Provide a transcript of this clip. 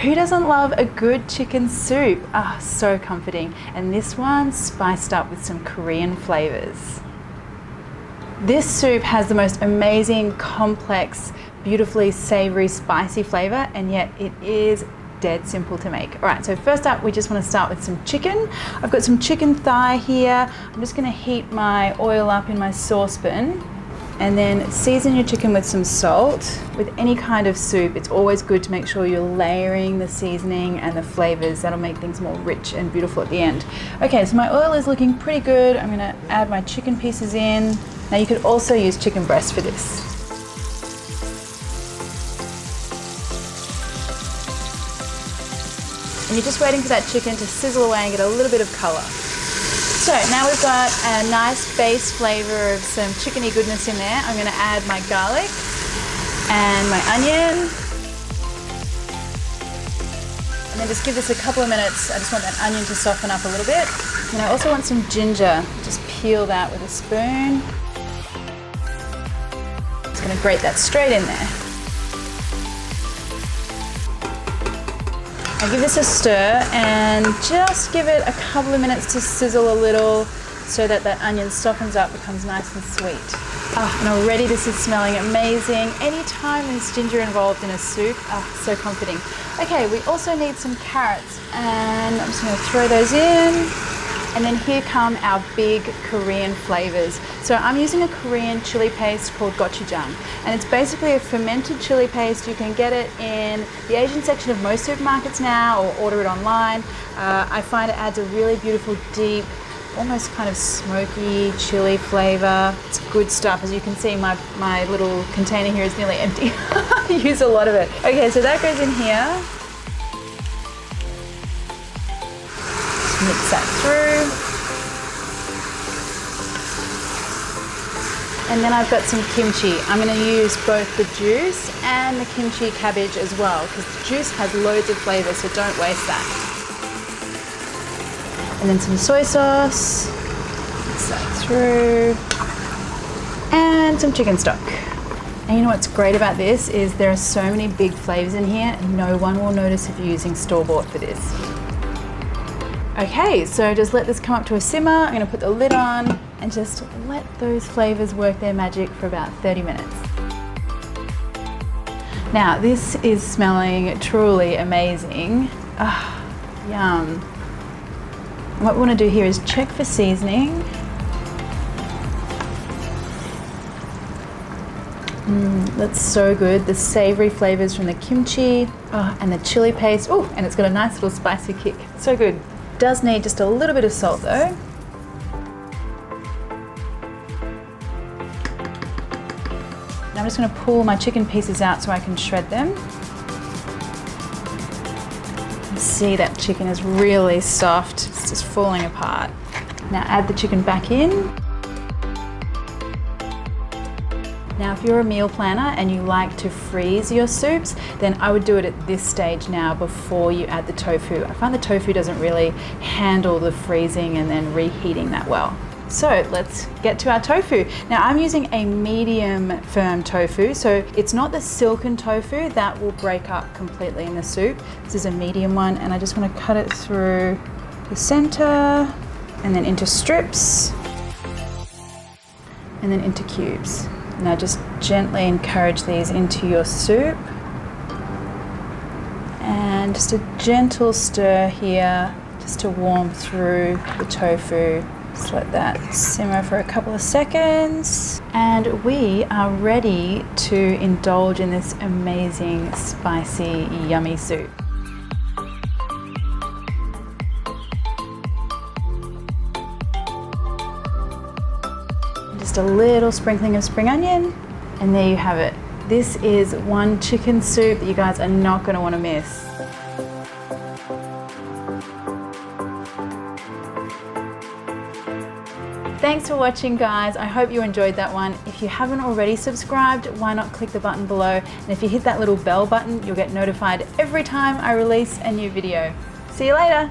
Who doesn't love a good chicken soup? Ah, so comforting. And this one's spiced up with some Korean flavors. This soup has the most amazing, complex, beautifully savory, spicy flavor, and yet it is dead simple to make. All right, so first up, we just want to start with some chicken. I've got some chicken thigh here. I'm just going to heat my oil up in my saucepan, and then season your chicken with some salt. With any kind of soup, it's always good to make sure you're layering the seasoning and the flavors. That'll make things more rich and beautiful at the end. Okay, so my oil is looking pretty good. I'm going to add my chicken pieces in. Now you could also use chicken breast for this. And you're just waiting for that chicken to sizzle away and get a little bit of color. So now we've got a nice base flavor of some chickeny goodness in there. I'm going to add my garlic and my onion. And then just give this a couple of minutes. I just want that onion to soften up a little bit. And I also want some ginger. Just peel that with a spoon. Just going to grate that straight in there. I give this a stir and just give it a couple of minutes to sizzle a little so that that onion softens up, becomes nice and sweet. Oh, and already this is smelling amazing. Anytime there's ginger involved in a soup, so comforting. Okay, we also need some carrots, and I'm just going to throw those in. And then here come our big Korean flavors. So I'm using a Korean chili paste called gochujang, and it's basically a fermented chili paste. You can get it in the Asian section of most supermarkets now, or order it online. I find it adds a really beautiful, deep, almost kind of smoky chili flavor. It's good stuff. As you can see, my little container here is nearly empty. I use a lot of it. Okay, so that goes in here. Mix that through. And then I've got some kimchi. I'm going to use both the juice and the kimchi cabbage as well, because the juice has loads of flavor, so don't waste that. And then some soy sauce. Mix that through. And some chicken stock. And you know what's great about this is there are so many big flavors in here, and no one will notice if you're using store-bought for this. Okay, so just let this come up to a simmer. I'm going to put the lid on and just let those flavors work their magic for about 30 minutes. Now, this is smelling truly amazing. Ah, yum. What we want to do here is check for seasoning. That's so good. The savory flavors from the kimchi and the chili paste. Oh, and it's got a nice little spicy kick. So good. Does need just a little bit of salt though. Now I'm just going to pull my chicken pieces out so I can shred them. See, that chicken is really soft. It's just falling apart. Now add the chicken back in. Now, if you're a meal planner and you like to freeze your soups, then I would do it at this stage now before you add the tofu. I find the tofu doesn't really handle the freezing and then reheating that well. So let's get to our tofu. Now, I'm using a medium firm tofu, so it's not the silken tofu that will break up completely in the soup. This is a medium one, and I just want to cut it through the center and then into strips and then into cubes. Now just gently encourage these into your soup, and just a gentle stir here just to warm through the tofu. Just let that simmer for a couple of seconds, and we are ready to indulge in this amazing, spicy, yummy soup. Just a little sprinkling of spring onion, and there you have it. This is one chicken soup that you guys are not going to want to miss. Thanks for watching, guys. I hope you enjoyed that one. If you haven't already subscribed, why not click the button below? And if you hit that little bell button, you'll get notified every time I release a new video. See you later.